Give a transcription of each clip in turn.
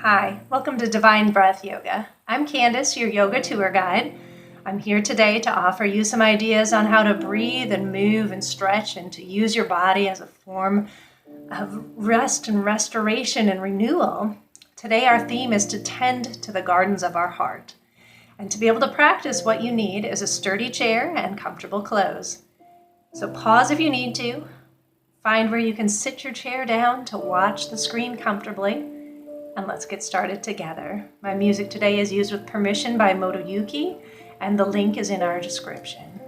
Hi, welcome to Divine Breath Yoga. I'm Candace, your yoga tour guide. I'm here today to offer you some ideas on how to breathe and move and stretch and to use your body as a form of rest and restoration and renewal. Today our theme is to tend to the gardens of our heart. And to be able to practice, what you need is a sturdy chair and comfortable clothes. So pause if you need to. Find where you can sit your chair down to watch the screen comfortably. And let's get started together. My music today is used with permission by Motoyuki, and the link is in our description.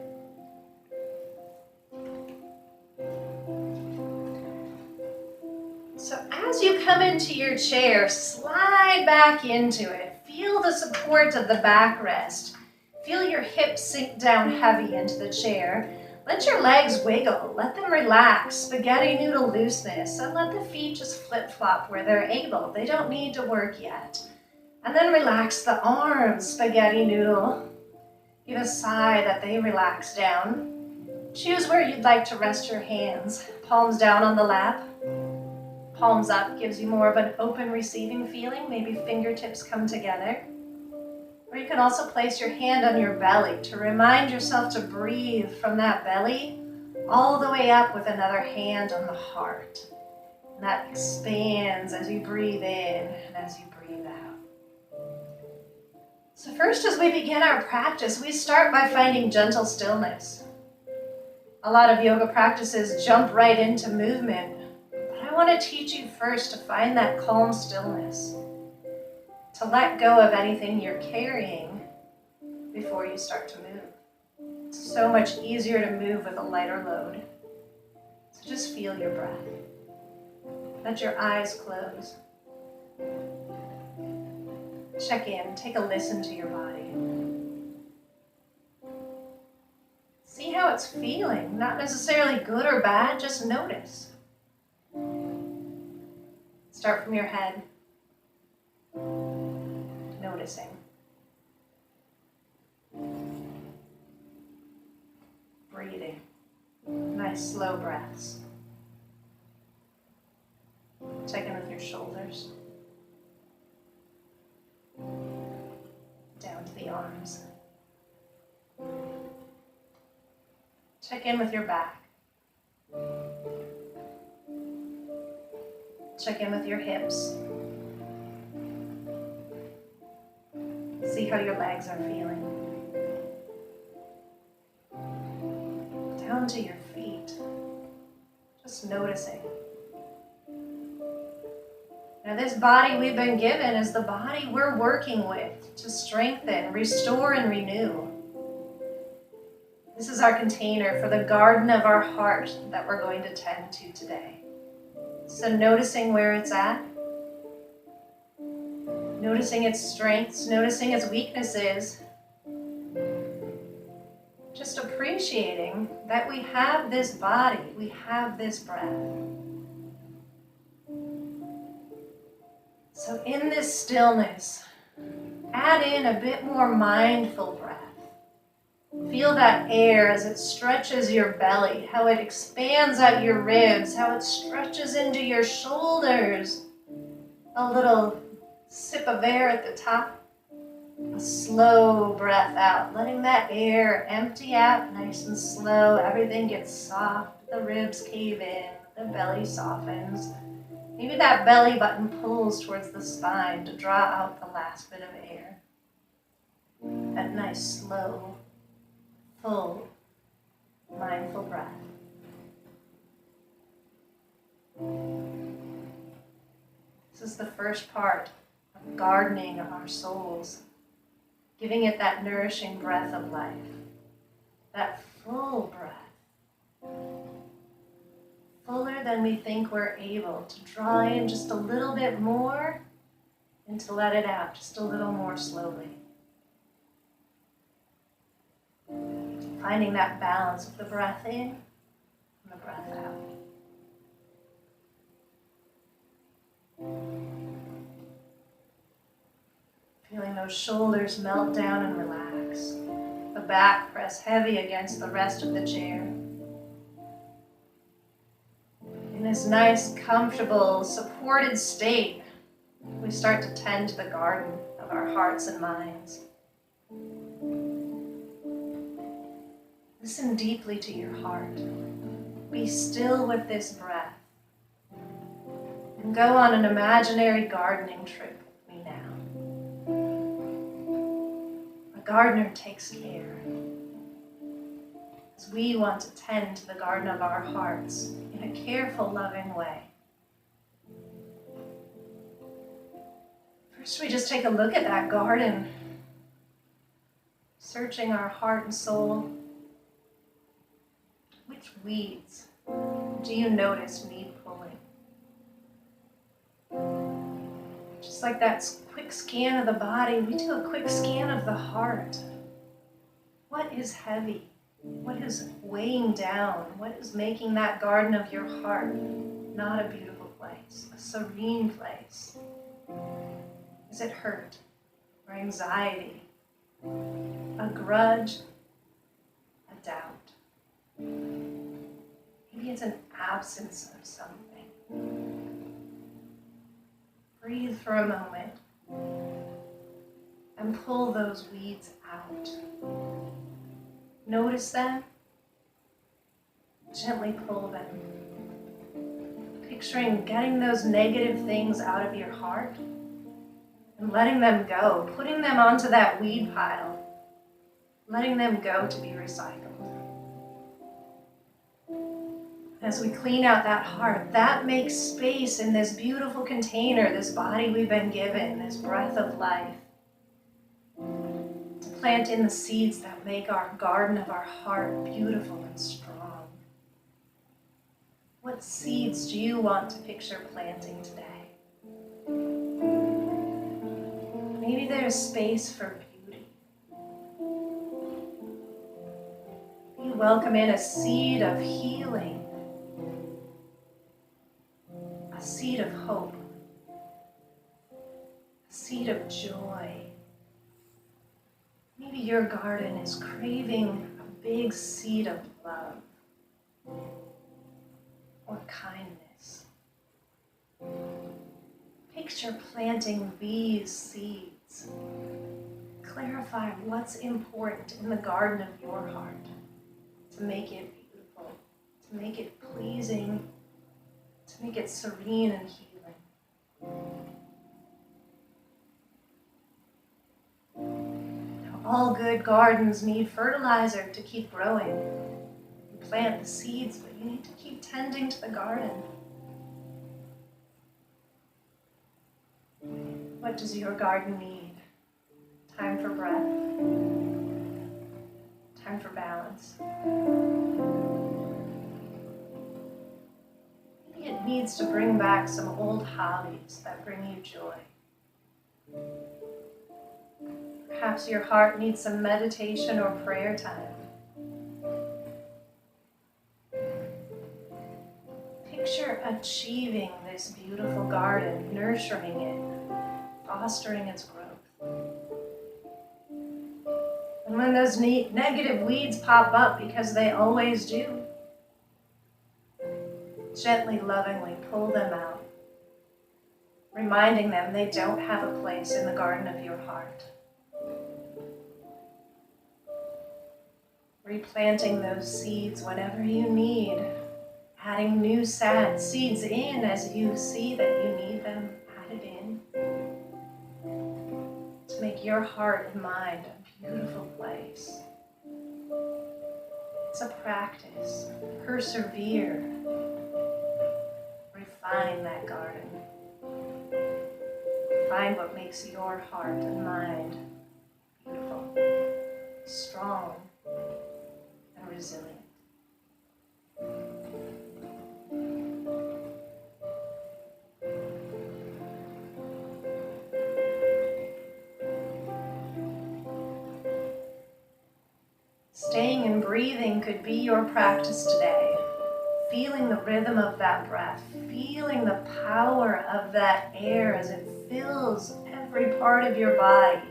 So as you come into your chair, slide back into it. Feel the support of the backrest. Feel your hips sink down heavy into the chair. Let your legs wiggle, let them relax, spaghetti noodle looseness, and let the feet just flip-flop where they're able. They don't need to work yet. And then relax the arms, spaghetti noodle. Give a sigh that they relax down. Choose where you'd like to rest your hands. Palms down on the lap. Palms up gives you more of an open receiving feeling. Maybe fingertips come together. Or you can also place your hand on your belly to remind yourself to breathe from that belly all the way up with another hand on the heart. And that expands as you breathe in and as you breathe out. So first, as we begin our practice, we start by finding gentle stillness. A lot of yoga practices jump right into movement, but I want to teach you first to find that calm stillness. To let go of anything you're carrying before you start to move. It's so much easier to move with a lighter load. So just feel your breath. Let your eyes close. Check in, take a listen to your body. See how it's feeling, not necessarily good or bad, just notice. Start from your head. Noticing. Breathing. Nice slow breaths. Check in with your shoulders. Down to the arms. Check in with your back. Check in with your hips. See how your legs are feeling. Down to your feet. Just noticing. Now this body we've been given is the body we're working with to strengthen, restore, and renew. This is our container for the garden of our heart that we're going to tend to today. So noticing where it's at. Noticing its strengths, noticing its weaknesses. Just appreciating that we have this body, we have this breath. So in this stillness, add in a bit more mindful breath. Feel that air as it stretches your belly, how it expands out your ribs, how it stretches into your shoulders. A little sip of air at the top, a slow breath out, letting that air empty out nice and slow. Everything gets soft, the ribs cave in, the belly softens. Maybe that belly button pulls towards the spine to draw out the last bit of air. That nice, slow, full, mindful breath. This is the first part of gardening our souls, giving it that nourishing breath of life, that full breath, fuller than we think we're able to draw in just a little bit more and to let it out just a little more slowly. Finding that balance of the breath in and the breath out. Feeling those shoulders melt down and relax. The back press heavy against the rest of the chair. In this nice, comfortable, supported state, We start to tend the garden of our hearts and minds. Listen deeply to your heart. Be still with this breath. And go on an imaginary gardening trip with me now. A gardener takes care, as we want to tend to the garden of our hearts in a careful, loving way. First, we just take a look at that garden, searching our heart and soul. Which weeds do you notice need pulling? Just like that quick scan of the body, we do a quick scan of the heart. What is heavy? What is weighing down? What is making that garden of your heart not a beautiful place, a serene place? Is it hurt or anxiety, a grudge, a doubt? Maybe it's an absence of something. Breathe for a moment and pull those weeds out. Notice them. Gently pull them. Picturing getting those negative things out of your heart and letting them go, putting them onto that weed pile, letting them go to be recycled. As we clean out that heart, that makes space in this beautiful container, this body we've been given, this breath of life, to plant in the seeds that make our garden of our heart beautiful and strong. What seeds do you want to picture planting today? Maybe there's space for beauty. You welcome in a seed of healing, a seed of hope, a seed of joy. Maybe your garden is craving a big seed of love or kindness. Picture planting these seeds. Clarify what's important in the garden of your heart to make it beautiful, to make it pleasing, to make it serene and healing. Now, all good gardens need fertilizer to keep growing. You plant the seeds, but you need to keep tending to the garden. What does your garden need? Time for breath. Time for balance. Maybe it needs to bring back some old hobbies that bring you joy. Perhaps your heart needs some meditation or prayer time. Picture achieving this beautiful garden, nurturing it, fostering its growth. And when those negative weeds pop up, because they always do, gently, lovingly pull them out, reminding them they don't have a place in the garden of your heart. Replanting those seeds whenever you need, adding new seeds in as you see that you need them added in, to make your heart and mind a beautiful place. It's a practice. Persevere. Refine that garden. Find what makes your heart and mind beautiful, strong, and resilient. Staying and breathing could be your practice today. Feeling the rhythm of that breath, feeling the power of that air as it fills every part of your body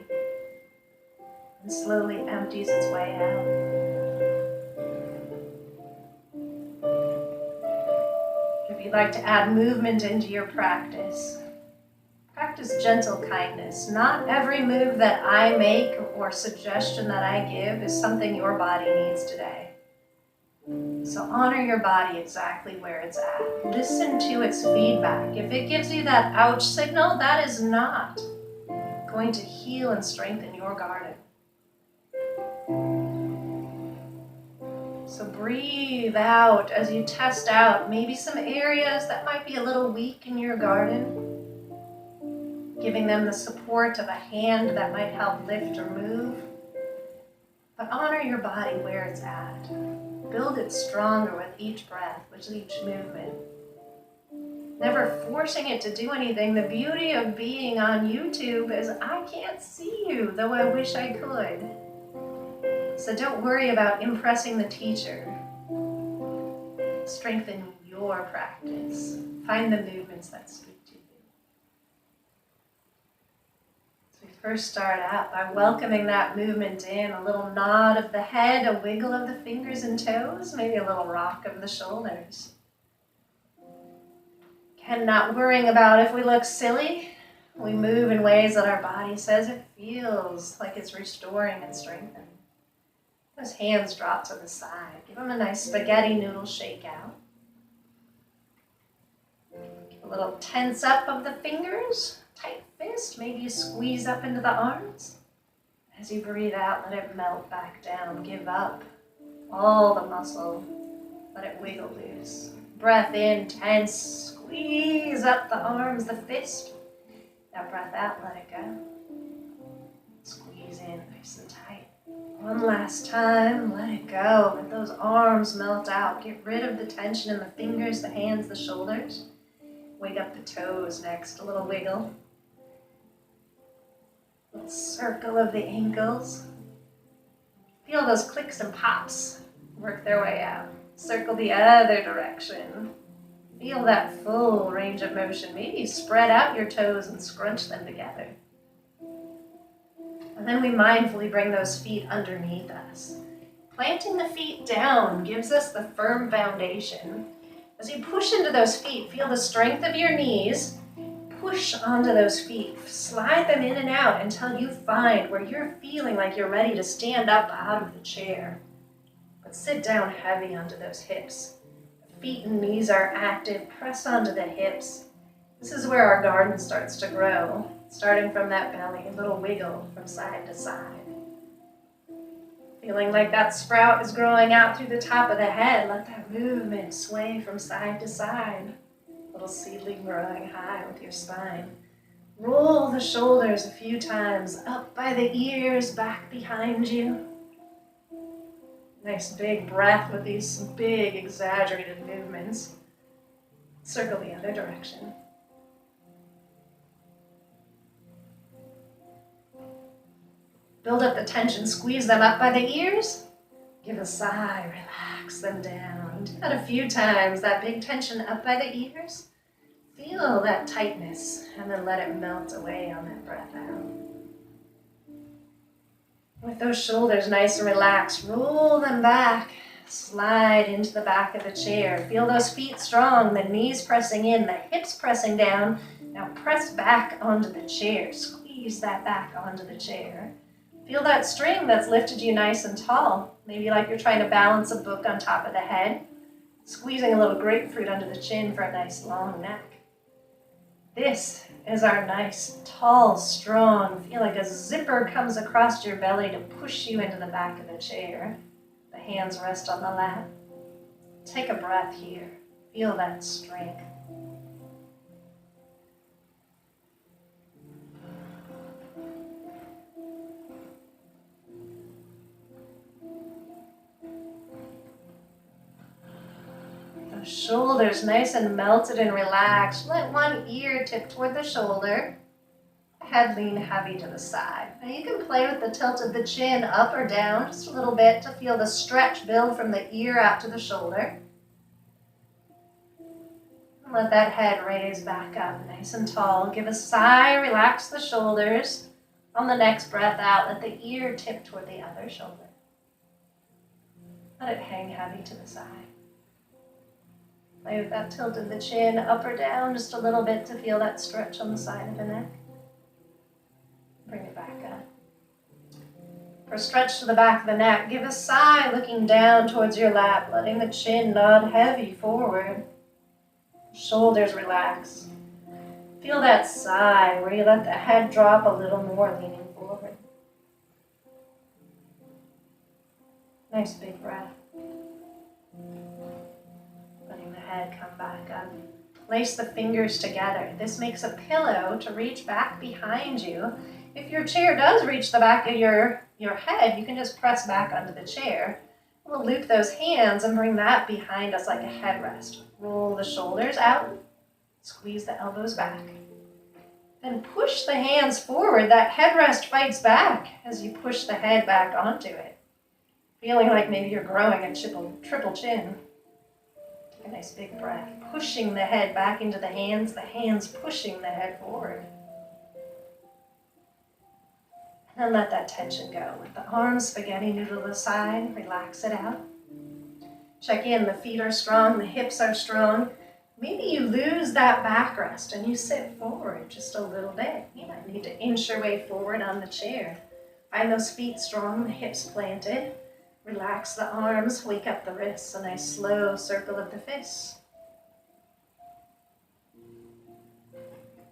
and slowly empties its way out. If you'd like to add movement into your practice, Practice gentle kindness. Not every move that I make or suggestion that I give is something your body needs today. So honor your body exactly where it's at. Listen to its feedback. If it gives you that ouch signal, that is not going to heal and strengthen your garden. So breathe out as you test out maybe some areas that might be a little weak in your garden, giving them the support of a hand that might help lift or move. But honor your body where it's at. Build it stronger with each breath, with each movement. Never forcing it to do anything. The beauty of being on YouTube is I can't see you, though I wish I could. So don't worry about impressing the teacher. Strengthen your practice. Find the movements that speak to you. So we first start out by welcoming that movement in. A little nod of the head, a wiggle of the fingers and toes, maybe a little rock of the shoulders. Again, not worrying about if we look silly. We move in ways that our body says it feels like it's restoring and strengthening. Those hands drop to the side. Give them a nice spaghetti noodle shake out. A little tense up of the fingers. Tight fist. Maybe you squeeze up into the arms. As you breathe out, let it melt back down. Give up all the muscle. Let it wiggle loose. Breath in, tense. Squeeze up the arms, the fist. Now breath out, let it go. Squeeze in, nice and tight. One last time, let it go. Let those arms melt out. Get rid of the tension in the fingers, the hands, the shoulders. Wake up the toes next, a little wiggle. A little circle of the ankles. Feel those clicks and pops work their way out. Circle the other direction. Feel that full range of motion. Maybe spread out your toes and scrunch them together. And then we mindfully bring those feet underneath us. Planting the feet down gives us the firm foundation. As you push into those feet, feel the strength of your knees. Push onto those feet. Slide them in and out until you find where you're feeling like you're ready to stand up out of the chair. But sit down heavy onto those hips. The feet and knees are active. Press onto the hips. This is where our garden starts to grow. Starting from that belly, a little wiggle from side to side. Feeling like that sprout is growing out through the top of the head. Let that movement sway from side to side. Little seedling growing high with your spine. Roll the shoulders a few times, up by the ears, back behind you. Nice big breath with these big exaggerated movements. Circle the other direction. Build up the tension, squeeze them up by the ears. Give a sigh, relax them down. Do that a few times, that big tension up by the ears. Feel that tightness, and then let it melt away on that breath out. With those shoulders nice and relaxed, roll them back. Slide into the back of the chair. Feel those feet strong, the knees pressing in, the hips pressing down. Now press back onto the chair. Squeeze that back onto the chair. Feel that string that's lifted you nice and tall. Maybe like you're trying to balance a book on top of the head. Squeezing a little grapefruit under the chin for a nice long neck. This is our nice, tall, strong, feel like a zipper comes across your belly to push you into the back of the chair. The hands rest on the lap. Take a breath here. Feel that strength. Shoulders nice and melted and relaxed. Let one ear tip toward the shoulder. Head lean heavy to the side. Now you can play with the tilt of the chin up or down just a little bit to feel the stretch build from the ear out to the shoulder. And let that head raise back up nice and tall. Give a sigh, relax the shoulders. On the next breath out, let the ear tip toward the other shoulder. Let it hang heavy to the side. Play with that tilt of the chin up or down just a little bit to feel that stretch on the side of the neck. Bring it back up. For a stretch to the back of the neck, give a sigh looking down towards your lap, letting the chin nod heavy forward. Shoulders relax. Feel that sigh where you let the head drop a little more, leaning forward. Nice big breath. Letting the head come back up. Lace the fingers together. This makes a pillow to reach back behind you. If your chair does reach the back of your head, you can just press back onto the chair. We'll loop those hands and bring that behind us like a headrest. Roll the shoulders out. Squeeze the elbows back. Then push the hands forward. That headrest fights back as you push the head back onto it. Feeling like maybe you're growing a triple chin. Take a nice big breath. Pushing the head back into the hands pushing the head forward. And then let that tension go. Let the arms spaghetti noodle to the side. Relax it out. Check in. The feet are strong. The hips are strong. Maybe you lose that backrest and you sit forward just a little bit. You might need to inch your way forward on the chair. Find those feet strong, the hips planted. Relax the arms, wake up the wrists. A nice slow circle of the fists.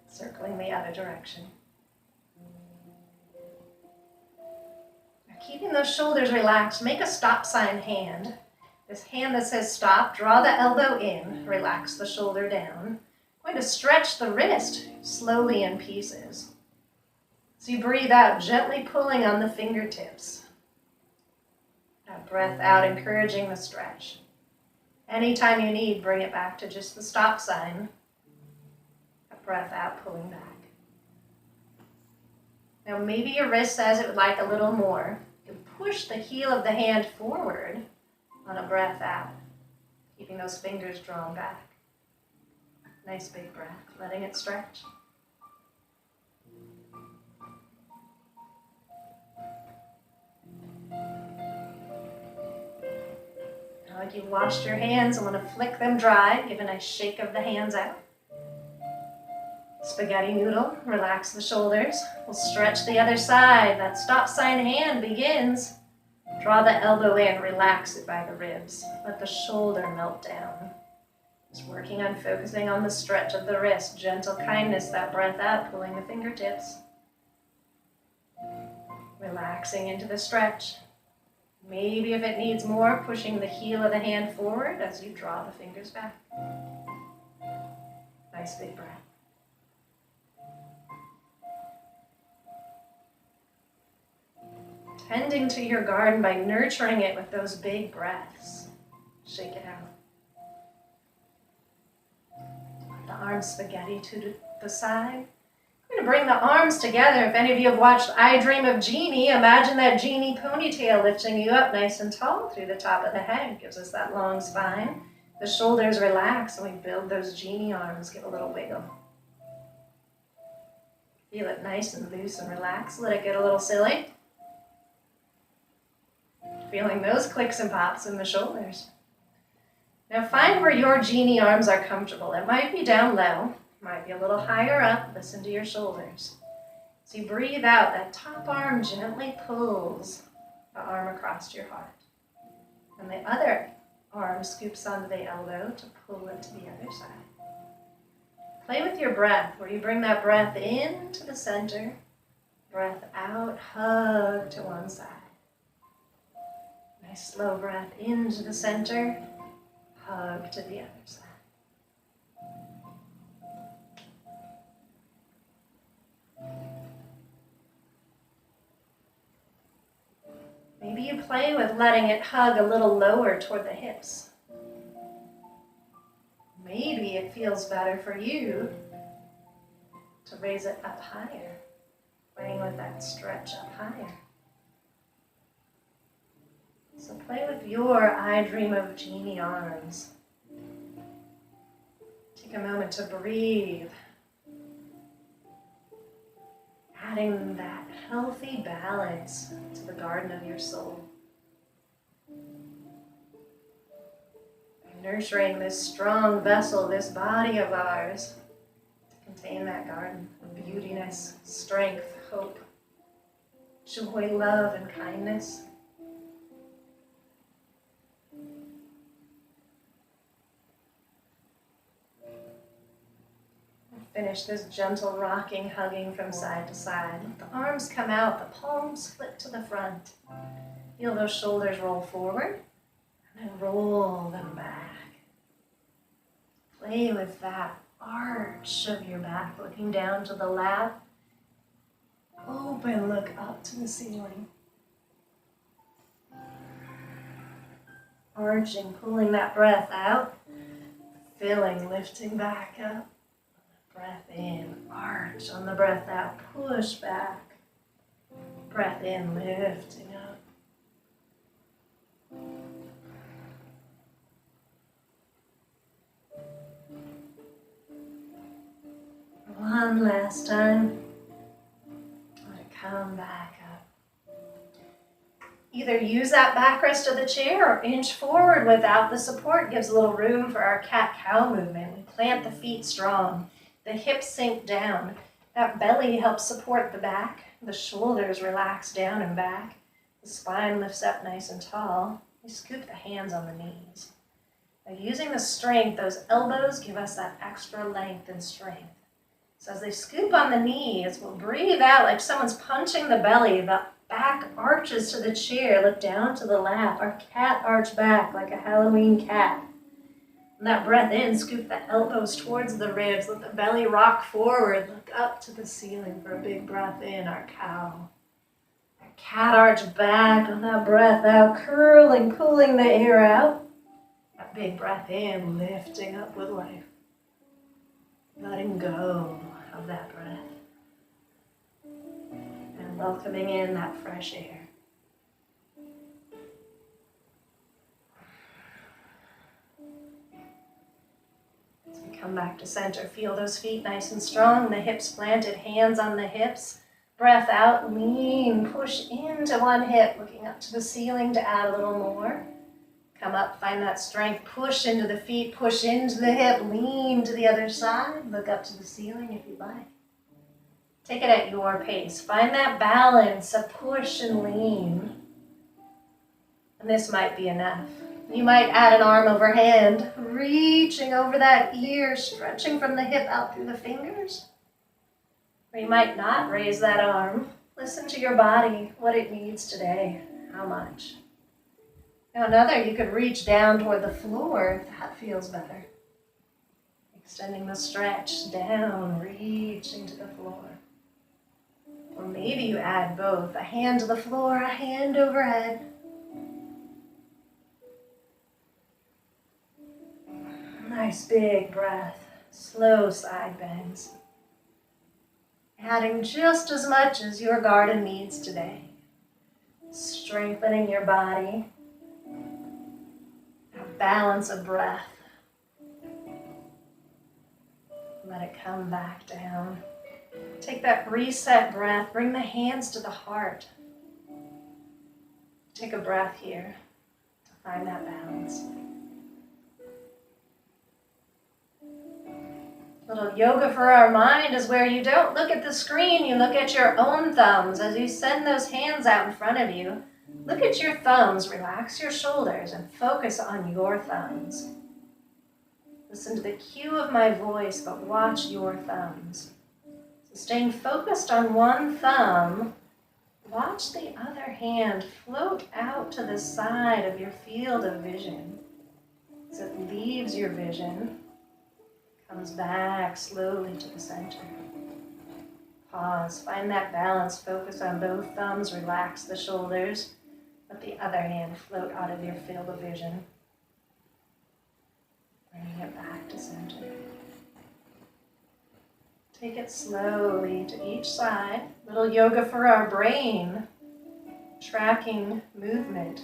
Circling the other direction. Now keeping those shoulders relaxed, make a stop sign hand. This hand that says stop, draw the elbow in, relax the shoulder down. I'm going to stretch the wrist slowly in pieces. So you breathe out, gently pulling on the fingertips. Now breath out, encouraging the stretch. Anytime you need, bring it back to just the stop sign. A breath out, pulling back. Now maybe your wrist says it would like a little more. You can push the heel of the hand forward on a breath out, keeping those fingers drawn back. Nice big breath, letting it stretch. Now like you've washed your hands, I want to flick them dry, give a nice shake of the hands out. Spaghetti noodle, relax the shoulders. We'll stretch the other side. That stop sign hand begins. Draw the elbow in, relax it by the ribs. Let the shoulder melt down. Just working on focusing on the stretch of the wrist. Gentle kindness, that breath out, pulling the fingertips. Relaxing into the stretch. Maybe if it needs more, pushing the heel of the hand forward as you draw the fingers back. Nice big breath. Tending to your garden by nurturing it with those big breaths. Shake it out. Let the arms spaghetti to the side. I'm going to bring the arms together. If any of you have watched I Dream of Jeannie, imagine that Jeannie ponytail lifting you up nice and tall through the top of the head. Gives us that long spine. The shoulders relax and we build those Jeannie arms. Give a little wiggle. Feel it nice and loose and relaxed. Let it get a little silly. Feeling those clicks and pops in the shoulders. Now find where your genie arms are comfortable. It might be down low, might be a little higher up. Listen to your shoulders. So you breathe out, that top arm gently pulls the arm across your heart. And the other arm scoops onto the elbow to pull it to the other side. Play with your breath, where you bring that breath in to the center, breath out, hug to one side. Nice slow breath into the center, hug to the other side. Maybe you play with letting it hug a little lower toward the hips. Maybe it feels better for you to raise it up higher, playing with that stretch up higher. So play with your I Dream of Jeannie arms. Take a moment to breathe. Adding that healthy balance to the garden of your soul. Nurturing this strong vessel, this body of ours, to contain that garden of beautiness, strength, hope, joy, love, and kindness. Finish this gentle rocking, hugging from side to side. Let the arms come out, the palms flip to the front. Feel those shoulders roll forward, and then roll them back. Play with that arch of your back, looking down to the lap. Open, look up to the ceiling. Arching, pulling that breath out. Filling, lifting back up. Breath in, arch on the breath out, push back. Breath in, lifting up. One last time. Let it come back up. Either use that backrest of the chair or inch forward without the support. Gives a little room for our cat-cow movement. We plant the feet strong. The hips sink down. That belly helps support the back. The shoulders relax down and back. The spine lifts up nice and tall. We scoop the hands on the knees. By using the strength, those elbows give us that extra length and strength. So as they scoop on the knees, we'll breathe out like someone's punching the belly. The back arches to the chair. Look down to the lap. Our cat arch back like a Halloween cat. And that breath in, scoop the elbows towards the ribs. Let the belly rock forward. Look up to the ceiling for a big breath in, our cow. Our cat arch back on that breath out, curling, pulling the air out. That big breath in, lifting up with life. Letting go of that breath. And welcoming in that fresh air. Come back to center. Feel those feet nice and strong. The hips planted, hands on the hips. Breath out, lean, push into one hip, looking up to the ceiling to add a little more. Come up, find that strength. Push into the feet, push into the hip, lean to the other side. Look up to the ceiling if you'd like. Take it at your pace. Find that balance of push and lean. And this might be enough. You might add an arm over hand, reaching over that ear, stretching from the hip out through the fingers. Or you might not raise that arm. Listen to your body, what it needs today, how much. Now another, you could reach down toward the floor if that feels better. Extending the stretch down, reaching to the floor. Or maybe you add both, a hand to the floor, a hand overhead. Nice big breath, slow side bends. Adding just as much as your garden needs today. Strengthening your body. A balance of breath. Let it come back down. Take that reset breath, bring the hands to the heart. Take a breath here to find that balance. Little yoga for our mind is where you don't look at the screen, you look at your own thumbs. As you send those hands out in front of you, look at your thumbs, relax your shoulders, and focus on your thumbs. Listen to the cue of my voice, but watch your thumbs. So staying focused on one thumb, watch the other hand float out to the side of your field of vision. As it leaves your vision, comes back slowly to the center. Pause, find that balance, focus on both thumbs, relax the shoulders. Let the other hand float out of your field of vision. Bringing it back to center. Take it slowly to each side. Little yoga for our brain, tracking movement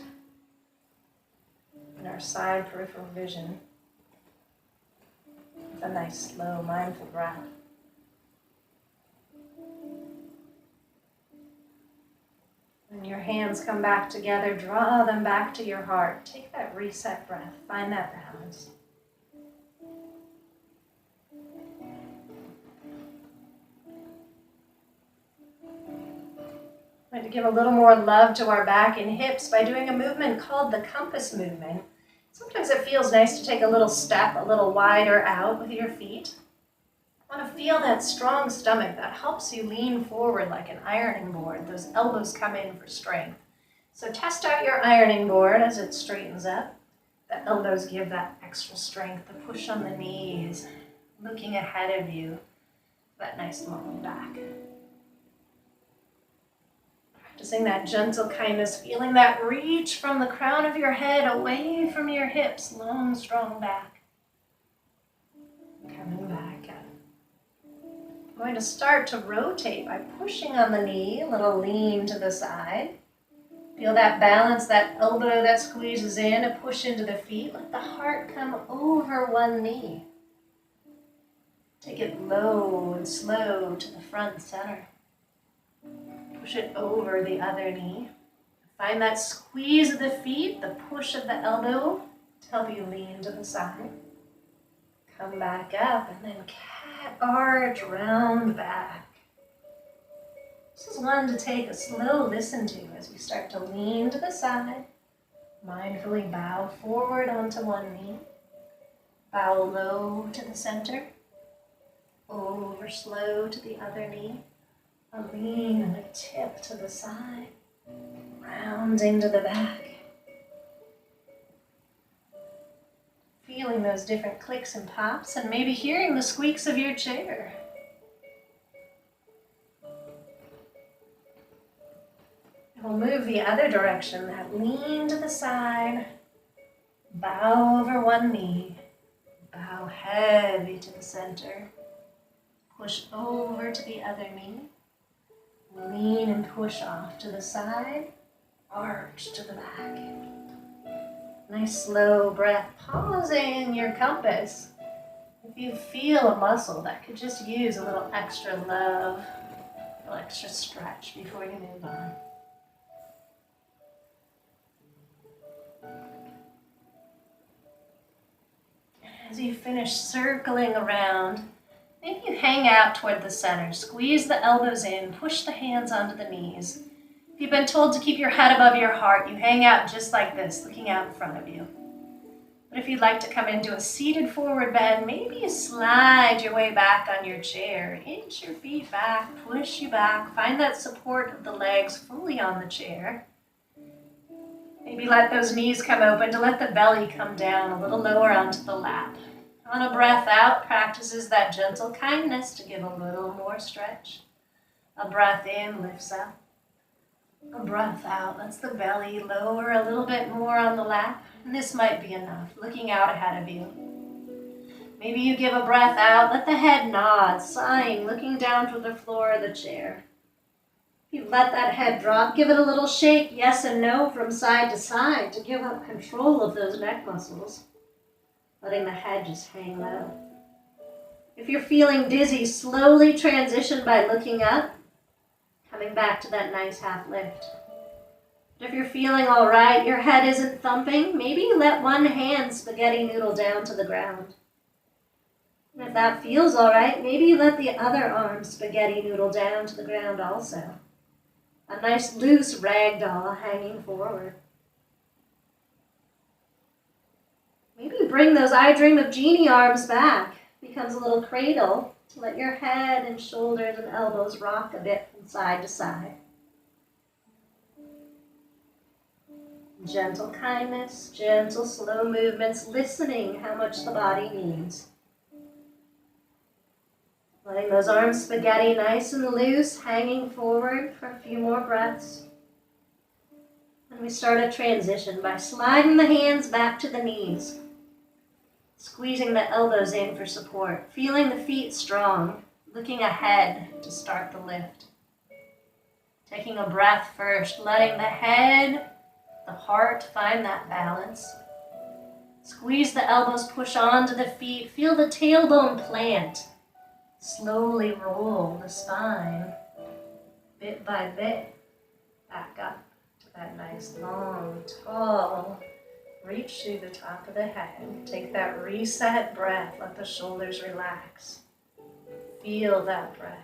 in our side peripheral vision. A nice, slow, mindful breath. And your hands come back together, draw them back to your heart. Take that reset breath, find that balance. I'm going to give a little more love to our back and hips by doing a movement called the compass movement. Sometimes it feels nice to take a little step a little wider out with your feet. I want to feel that strong stomach that helps you lean forward like an ironing board. Those elbows come in for strength. So test out your ironing board as it straightens up. The elbows give that extra strength. The push on the knees, looking ahead of you, that nice long back. Practicing that gentle kindness, feeling that reach from the crown of your head away from your hips, long, strong back. Coming back up. I'm going to start to rotate by pushing on the knee, a little lean to the side. Feel that balance, that elbow that squeezes in, a push into the feet. Let the heart come over one knee. Take it low and slow to the front center. Push it over the other knee. Find that squeeze of the feet, the push of the elbow to help you lean to the side. Come back up and then cat arch, round back. This is one to take a slow listen to as we start to lean to the side. Mindfully bow forward onto one knee. Bow low to the center. Over slow to the other knee. A lean and a tip to the side. Rounding to the back. Feeling those different clicks and pops and maybe hearing the squeaks of your chair. We'll move the other direction, that lean to the side, bow over one knee, bow heavy to the center, push over to the other knee, lean and push off to the side, arch to the back. Nice slow breath, pausing your compass. If you feel a muscle that could just use a little extra love, a little extra stretch before you move on. As you finish circling around, maybe you hang out toward the center, squeeze the elbows in, push the hands onto the knees. If you've been told to keep your head above your heart, you hang out just like this, looking out in front of you. But if you'd like to come into a seated forward bend, maybe you slide your way back on your chair, inch your feet back, push you back, find that support of the legs fully on the chair. Maybe let those knees come open to let the belly come down a little lower onto the lap. On a breath out, practices that gentle kindness to give a little more stretch. A breath in lifts up. A breath out lets the belly lower a little bit more on the lap. And this might be enough, looking out ahead of you. Maybe you give a breath out, let the head nod, sighing, looking down to the floor of the chair. You let that head drop, give it a little shake, yes and no, from side to side to give up control of those neck muscles. Letting the head just hang low. If you're feeling dizzy, slowly transition by looking up, coming back to that nice half lift. But if you're feeling all right, your head isn't thumping, maybe you let one hand spaghetti noodle down to the ground. And if that feels all right, maybe you let the other arm spaghetti noodle down to the ground also. A nice loose ragdoll hanging forward. Maybe you bring those I Dream of Jeannie arms back. Becomes a little cradle to let your head and shoulders and elbows rock a bit from side to side. Gentle kindness, gentle slow movements, listening how much the body needs. Letting those arms spaghetti nice and loose, hanging forward for a few more breaths. And we start a transition by sliding the hands back to the knees. Squeezing the elbows in for support. Feeling the feet strong. Looking ahead to start the lift. Taking a breath first. Letting the head, the heart find that balance. Squeeze the elbows, push onto the feet. Feel the tailbone plant. Slowly roll the spine, bit by bit, back up That nice, long, tall reach through the top of the head. Take that reset breath. Let the shoulders relax. Feel that breath.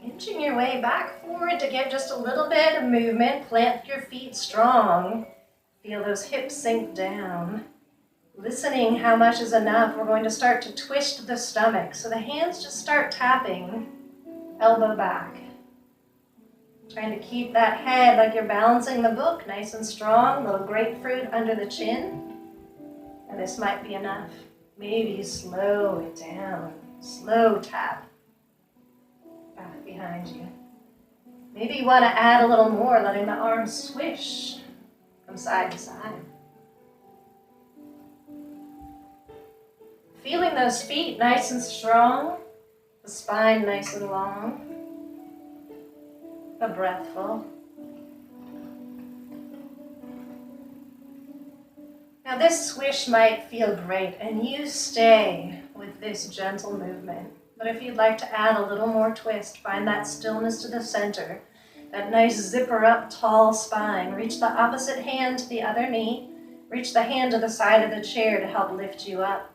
Inching your way back forward to get just a little bit of movement. Plant your feet strong. Feel those hips sink down. Listening how much is enough, we're going to start to twist the stomach. So the hands just start tapping, elbow back. Trying to keep that head like you're balancing the book, nice and strong. Little grapefruit under the chin. And this might be enough. Maybe slow it down. Slow tap back behind you. Maybe you want to add a little more, letting the arms swish from side to side. Feeling those feet nice and strong, the spine nice and long, a breath full. Now this swish might feel great, and you stay with this gentle movement. But if you'd like to add a little more twist, find that stillness to the center, that nice zipper up tall spine. Reach the opposite hand to the other knee. Reach the hand to the side of the chair to help lift you up.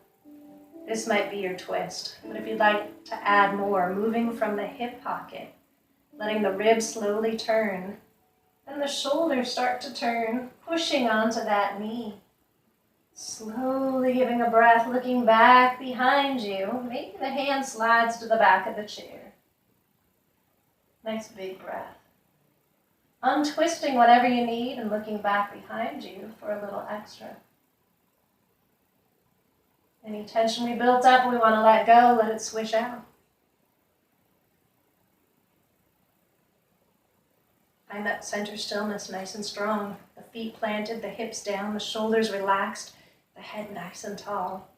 This might be your twist, but if you'd like to add more, moving from the hip pocket, letting the ribs slowly turn, and the shoulders start to turn, pushing onto that knee. Slowly giving a breath, looking back behind you. Maybe the hand slides to the back of the chair. Nice big breath. Untwisting whatever you need and looking back behind you for a little extra. Any tension we built up, we want to let go, let it swish out. Find that center stillness nice and strong. The feet planted, the hips down, the shoulders relaxed, the head nice and tall.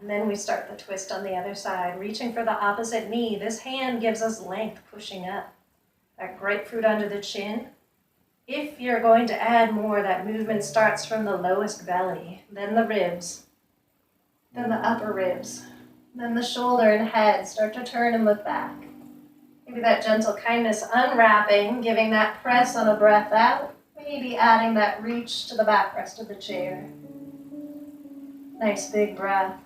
And then we start the twist on the other side, reaching for the opposite knee. This hand gives us length, pushing up. That grapefruit under the chin. If you're going to add more, that movement starts from the lowest belly, then the ribs, then the upper ribs, then the shoulder and head. Start to turn and look back. Maybe that gentle kindness unwrapping, giving that press on a breath out. Maybe adding that reach to the backrest of the chair. Nice big breath.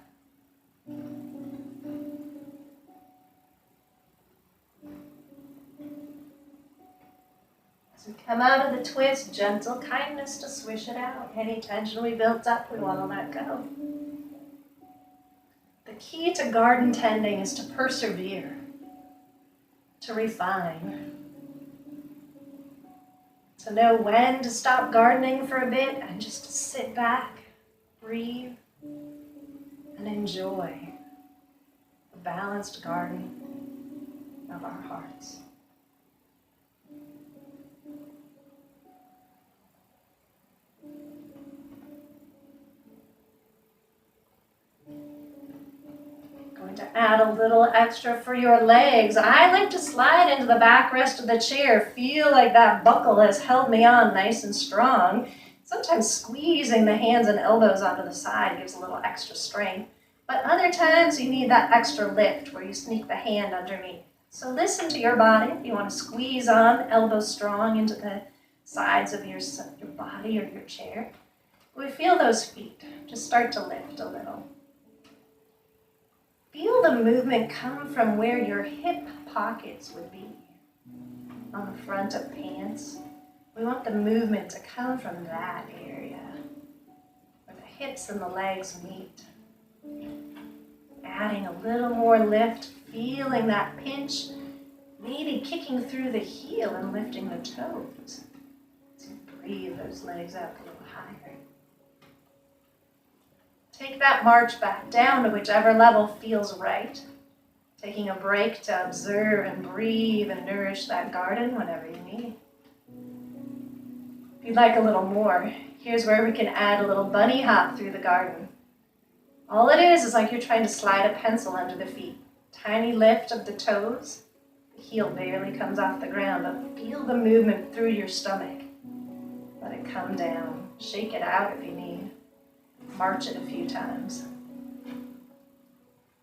As we come out of the twist, gentle kindness to swish it out. Any tension we built up, we want to let go. The key to garden tending is to persevere, to refine, to know when to stop gardening for a bit and just to sit back, breathe, and enjoy the balanced garden of our hearts. Going to add a little extra for your legs. I like to slide into the backrest of the chair. Feel like that buckle has held me on nice and strong. Sometimes squeezing the hands and elbows onto the side gives a little extra strength. But other times you need that extra lift where you sneak the hand underneath. So listen to your body. If you want to squeeze on, elbows strong into the sides of your body or your chair. We feel those feet just start to lift a little. Feel the movement come from where your hip pockets would be. On the front of pants. We want the movement to come from that area where the hips and the legs meet. Adding a little more lift, feeling that pinch, maybe kicking through the heel and lifting the toes. So breathe those legs up a little higher. Take that march back down to whichever level feels right. Taking a break to observe and breathe and nourish that garden whenever you need. If you'd like a little more, here's where we can add a little bunny hop through the garden. All it is like you're trying to slide a pencil under the feet. Tiny lift of the toes. The heel barely comes off the ground, but feel the movement through your stomach. Let it come down. Shake it out if you need. March it a few times.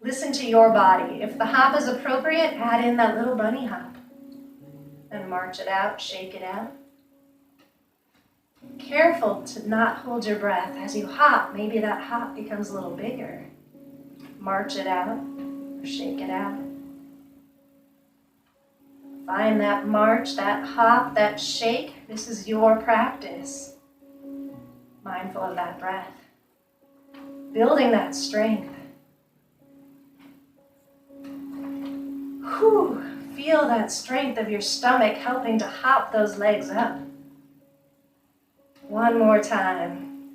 Listen to your body. If the hop is appropriate, add in that little bunny hop. And march it out, shake it out. Careful to not hold your breath. As you hop, maybe that hop becomes a little bigger. March it out or shake it out. Find that march, that hop, that shake. This is your practice. Mindful of that breath. Building that strength. Whew. Feel that strength of your stomach helping to hop those legs up. One more time.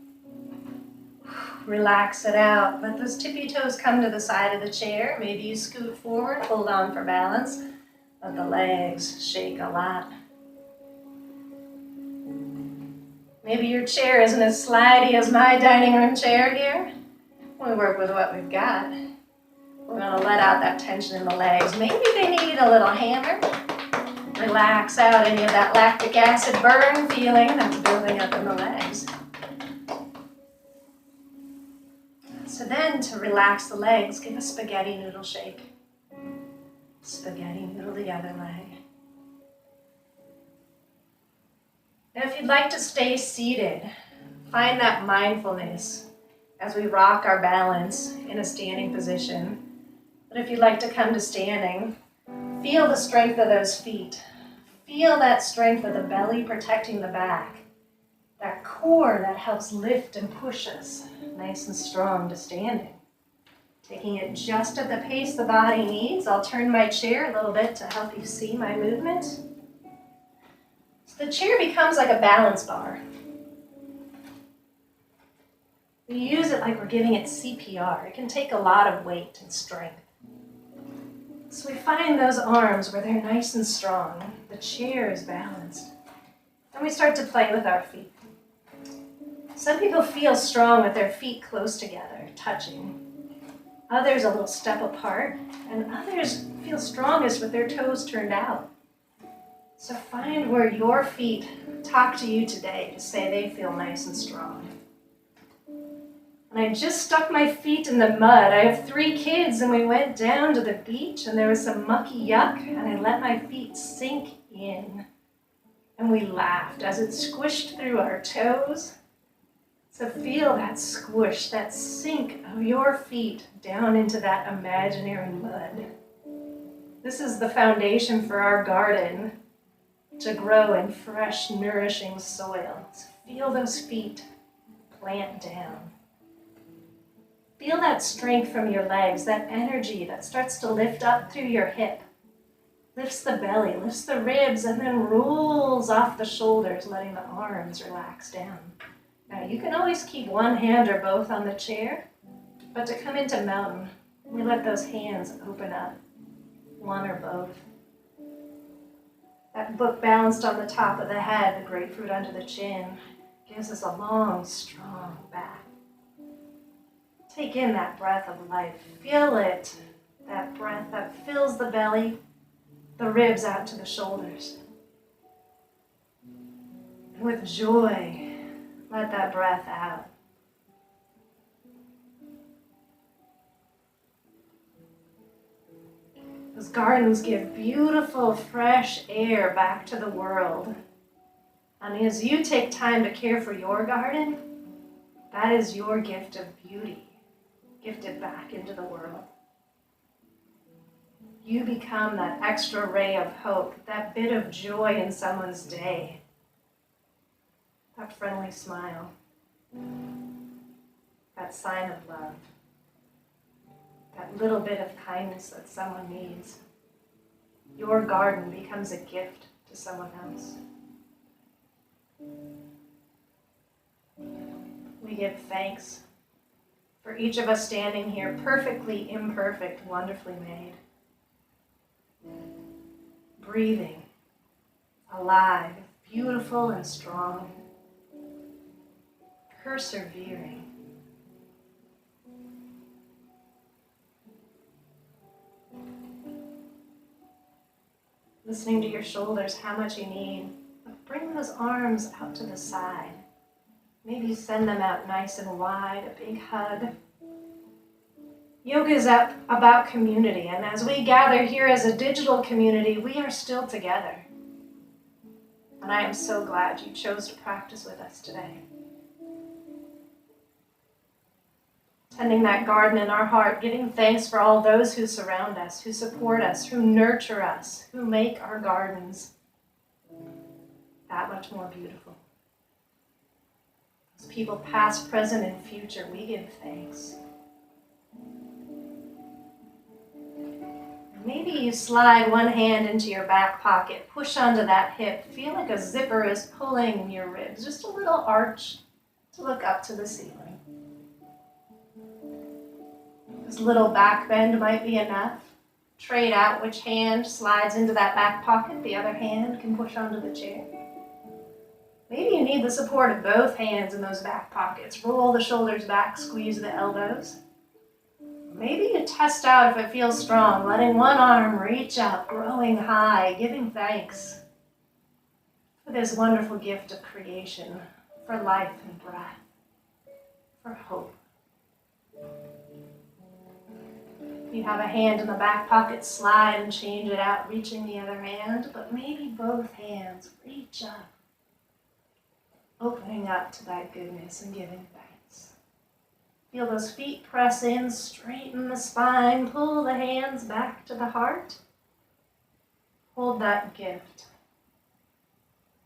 Relax it out. Let those tippy toes come to the side of the chair. Maybe you scoot forward, hold on for balance. Let the legs shake a lot. Maybe your chair isn't as slidey as my dining room chair here. We work with what we've got. We're going to let out that tension in the legs. Maybe they need a little hammer. Relax out any of that lactic acid burn feeling that's building up in the legs. So then to relax the legs, give a spaghetti noodle shake. Spaghetti noodle the other leg. Now if you'd like to stay seated, find that mindfulness as we rock our balance in a standing position. But if you'd like to come to standing, feel the strength of those feet. Feel that strength of the belly protecting the back. That core that helps lift and push us nice and strong to standing. Taking it just at the pace the body needs. I'll turn my chair a little bit to help you see my movement. So the chair becomes like a balance bar. We use it like we're giving it CPR. It can take a lot of weight and strength. So we find those arms where they're nice and strong. The chair is balanced. And we start to play with our feet. Some people feel strong with their feet close together, touching. Others a little step apart. And others feel strongest with their toes turned out. So find where your feet talk to you today to say they feel nice and strong. And I just stuck my feet in the mud. I have 3 kids and we went down to the beach and there was some mucky yuck and I let my feet sink in. And we laughed as it squished through our toes. So feel that squish, that sink of your feet down into that imaginary mud. This is the foundation for our garden to grow in fresh, nourishing soil. So feel those feet plant down. Feel that strength from your legs, that energy that starts to lift up through your hip. Lifts the belly, lifts the ribs, and then rolls off the shoulders, letting the arms relax down. Now you can always keep one hand or both on the chair, but to come into mountain, we let those hands open up, one or both. That book balanced on the top of the head, the grapefruit under the chin, gives us a long, strong back. Take in that breath of life. Feel it, that breath that fills the belly, the ribs out to the shoulders. And with joy, let that breath out. Those gardens give beautiful, fresh air back to the world. And as you take time to care for your garden, that is your gift of beauty. Gifted back into the world. You become that extra ray of hope, that bit of joy in someone's day. That friendly smile. That sign of love. That little bit of kindness that someone needs. Your garden becomes a gift to someone else. We give thanks for each of us standing here, perfectly imperfect, wonderfully made. Breathing, alive, beautiful and strong. Persevering. Listening to your shoulders, how much you need. Bring those arms out to the side. Maybe send them out nice and wide, a big hug. Yoga is about community, and as we gather here as a digital community, we are still together. And I am so glad you chose to practice with us today. Tending that garden in our heart, giving thanks for all those who surround us, who support us, who nurture us, who make our gardens that much more beautiful. As people past, present, and future, we give thanks. Maybe you slide one hand into your back pocket, push onto that hip, feel like a zipper is pulling your ribs, just a little arch to look up to the ceiling. This little back bend might be enough. Trade out which hand slides into that back pocket, the other hand can push onto the chair. Maybe you need the support of both hands in those back pockets. Roll the shoulders back, squeeze the elbows. Maybe you test out if it feels strong, letting one arm reach up, growing high, giving thanks for this wonderful gift of creation, for life and breath, for hope. If you have a hand in the back pocket, slide and change it out, reaching the other hand, but maybe both hands reach up, opening up to that goodness and giving thanks. Feel those feet press in, straighten the spine, pull the hands back to the heart. Hold that gift,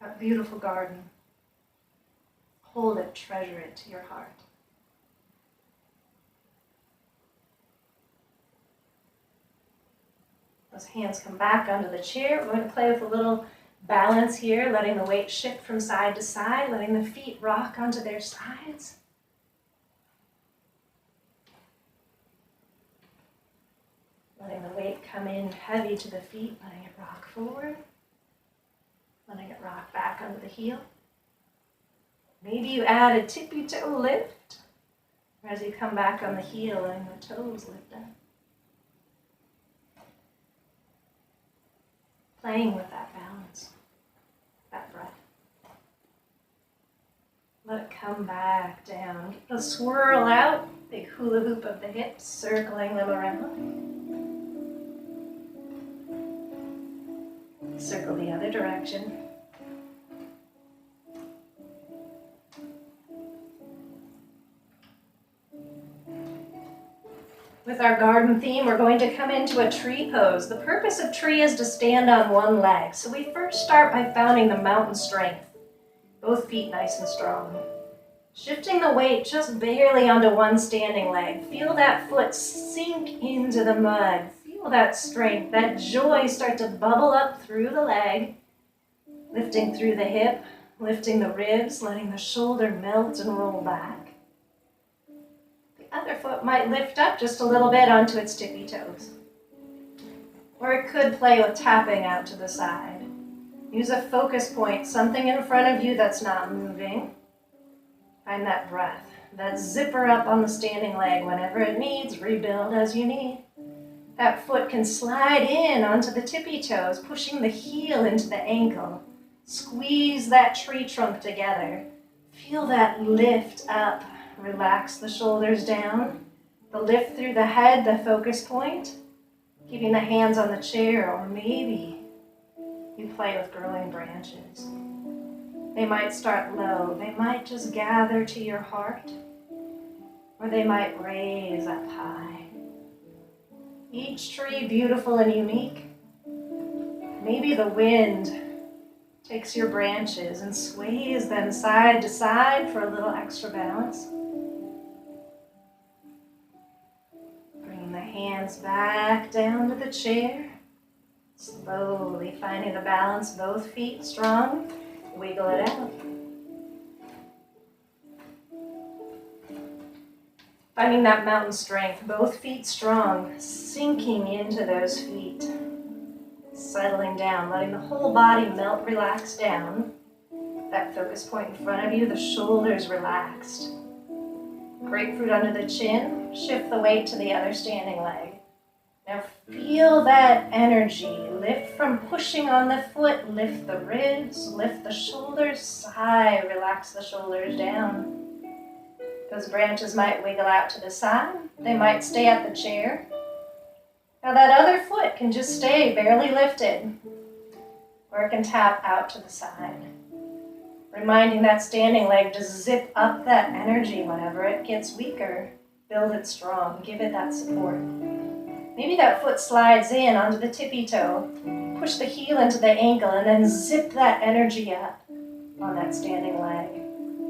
that beautiful garden. Hold it, treasure it to your heart. Those hands come back onto the chair. We're going to play with a little balance here, letting the weight shift from side to side, letting the feet rock onto their sides. Letting the weight come in heavy to the feet, letting it rock forward, letting it rock back under the heel. Maybe you add a tippy toe lift, or as you come back on the heel, letting the toes lift up. Playing with that balance, that breath. Let it come back down. Get the swirl out, big hula hoop of the hips, circling them around. Circle the other direction. With our garden theme, we're going to come into a tree pose. The purpose of tree is to stand on one leg. So we first start by founding the mountain strength. Both feet nice and strong. Shifting the weight just barely onto one standing leg. Feel that foot sink into the mud. Feel that strength, that joy start to bubble up through the leg. Lifting through the hip, lifting the ribs, letting the shoulder melt and roll back. Other foot might lift up just a little bit onto its tippy toes. Or it could play with tapping out to the side. Use a focus point, something in front of you that's not moving. Find that breath, that zipper up on the standing leg whenever it needs, rebuild as you need. That foot can slide in onto the tippy toes, pushing the heel into the ankle. Squeeze that tree trunk together. Feel that lift up. Relax the shoulders down, the lift through the head, the focus point, keeping the hands on the chair, or maybe you play with growing branches. They might start low, they might just gather to your heart, or they might raise up high. Each tree beautiful and unique. Maybe the wind takes your branches and sways them side to side for a little extra balance. The hands back down to the chair. Slowly finding the balance, both feet strong. Wiggle it out. Finding that mountain strength, both feet strong, sinking into those feet. Settling down, letting the whole body melt, relax down. That focus point in front of you, the shoulders relaxed. Grapefruit under the chin, shift the weight to the other standing leg. Now feel that energy. Lift from pushing on the foot. Lift the ribs. Lift the shoulders. Sigh. Relax the shoulders down. Those branches might wiggle out to the side. They might stay at the chair. Now that other foot can just stay barely lifted. Or it can tap out to the side. Reminding that standing leg to zip up that energy whenever it gets weaker. Build it strong. Give it that support. Maybe that foot slides in onto the tippy toe. Push the heel into the ankle and then zip that energy up on that standing leg.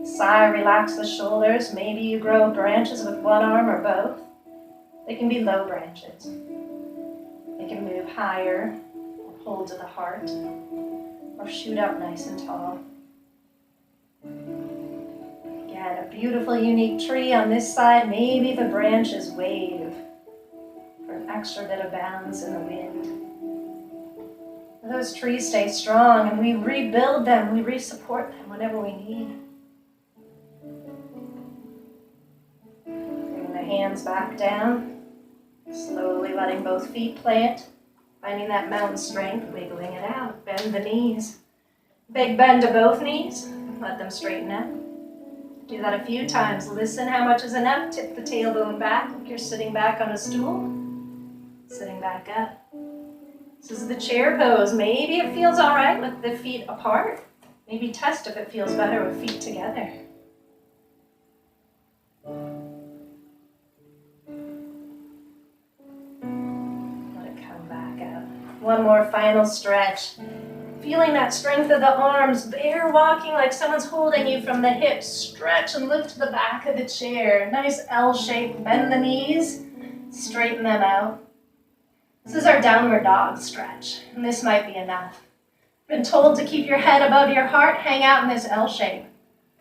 Sigh, relax the shoulders. Maybe you grow branches with one arm or both. They can be low branches. They can move higher or hold to the heart or shoot up nice and tall. Again, a beautiful, unique tree on this side. Maybe the branches wave for an extra bit of balance in the wind. Those trees stay strong and we rebuild them, we re-support them whenever we need. Bring the hands back down, slowly letting both feet plant, finding that mountain strength, wiggling it out. Bend the knees. Big bend to both knees, let them straighten out. Do that a few times. Listen how much is enough. Tip the tailbone back like you're sitting back on a stool. Sitting back up. This is the chair pose. Maybe it feels all right with the feet apart. Maybe test if it feels better with feet together. Let it come back up. One more final stretch. Feeling that strength of the arms, bear walking like someone's holding you from the hips. Stretch and lift the back of the chair. Nice L shape. Bend the knees. Straighten them out. This is our downward dog stretch, and this might be enough. Been told to keep your head above your heart, hang out in this L shape.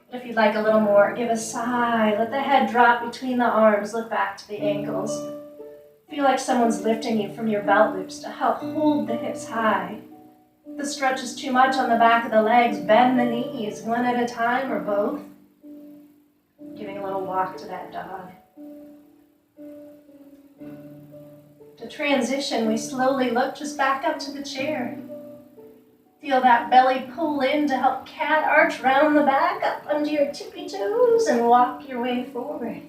But if you'd like a little more, give a sigh. Let the head drop between the arms. Look back to the ankles. Feel like someone's lifting you from your belt loops to help hold the hips high. If the stretch is too much on the back of the legs, bend the knees, one at a time or both. Giving a little walk to that dog. To transition, we slowly look just back up to the chair. Feel that belly pull in to help cat arch round the back, up under your tippy toes, and walk your way forward.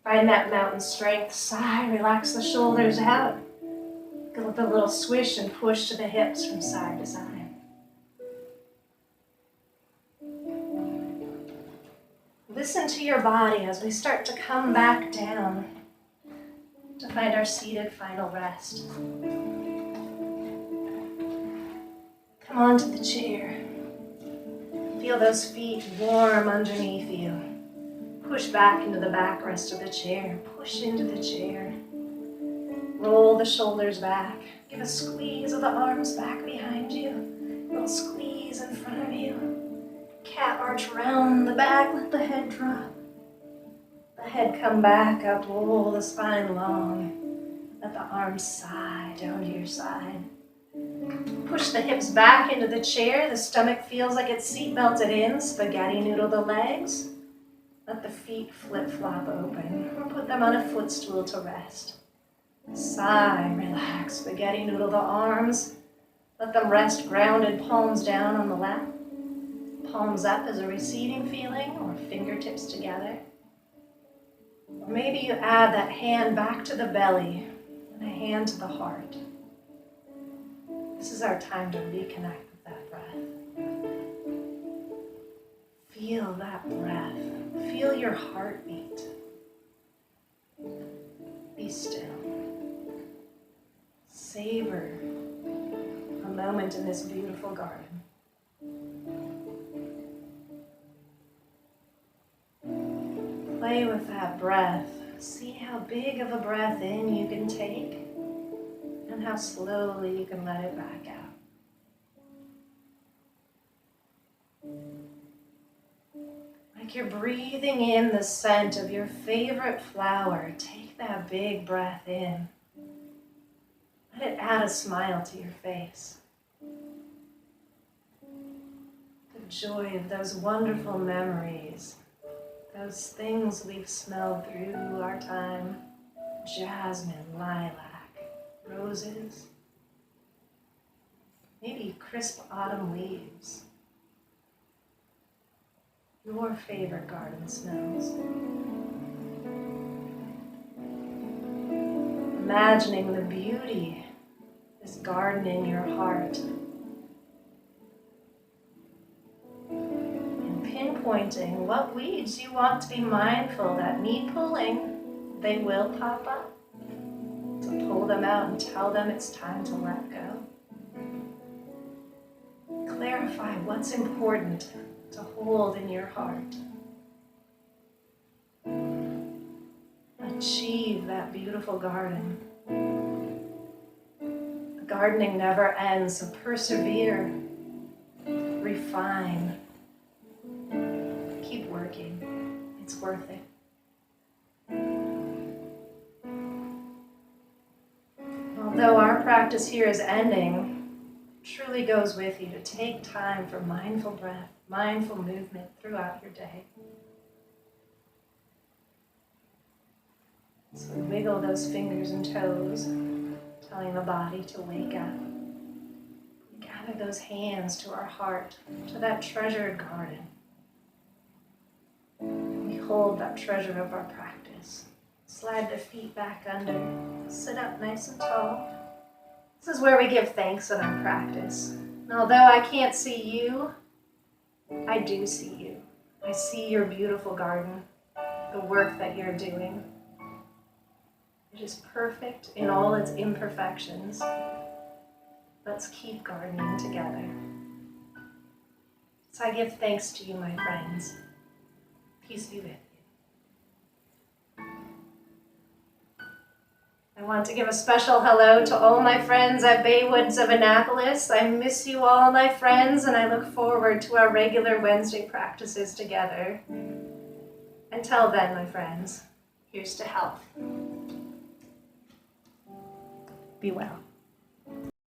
Find that mountain strength. Sigh, relax the shoulders out. Go with a little swish and push to the hips from side to side. Listen to your body as we start to come back down to find our seated final rest. Come onto the chair. Feel those feet warm underneath you. Push back into the backrest of the chair. Push into the chair. Roll the shoulders back. Give a squeeze of the arms back behind you. A little squeeze in front of you. Cat arch round the back. Let the head drop. The head come back up. Roll the spine long. Let the arms sigh down to your side. Push the hips back into the chair. The stomach feels like it's seat belted in. Spaghetti noodle the legs. Let the feet flip-flop open. Or put them on a footstool to rest. Sigh, relax, spaghetti noodle the arms. Let them rest grounded, palms down on the lap. Palms up as a receiving feeling, or fingertips together. Or maybe you add that hand back to the belly and a hand to the heart. This is our time to reconnect with that breath. Feel that breath. Feel your heartbeat. Be still. Savor a moment in this beautiful garden. Play with that breath. See how big of a breath in you can take and how slowly you can let it back out. Like you're breathing in the scent of your favorite flower. Take that big breath in. Let it add a smile to your face. The joy of those wonderful memories, those things we've smelled through our time. Jasmine, lilac, roses, maybe crisp autumn leaves. Your favorite garden smells. Imagining the beauty, this garden in your heart. And pinpointing what weeds you want to be mindful that need pulling. They will pop up. So pull them out and tell them it's time to let go. Clarify what's important to hold in your heart. Achieve that beautiful garden. The gardening never ends, so persevere, refine, keep working. It's worth it. Although our practice here is ending, it truly goes with you to take time for mindful breath, mindful movement throughout your day. So we wiggle those fingers and toes, telling the body to wake up. We gather those hands to our heart, to that treasured garden. And we hold that treasure of our practice. Slide the feet back under, sit up nice and tall. This is where we give thanks in our practice. And although I can't see you, I do see you. I see your beautiful garden, the work that you're doing. It is perfect in all its imperfections. Let's keep gardening together. So I give thanks to you, my friends. Peace be with you. I want to give a special hello to all my friends at Baywoods of Annapolis. I miss you all, my friends, and I look forward to our regular Wednesday practices together. Until then, my friends, here's to health. Be well.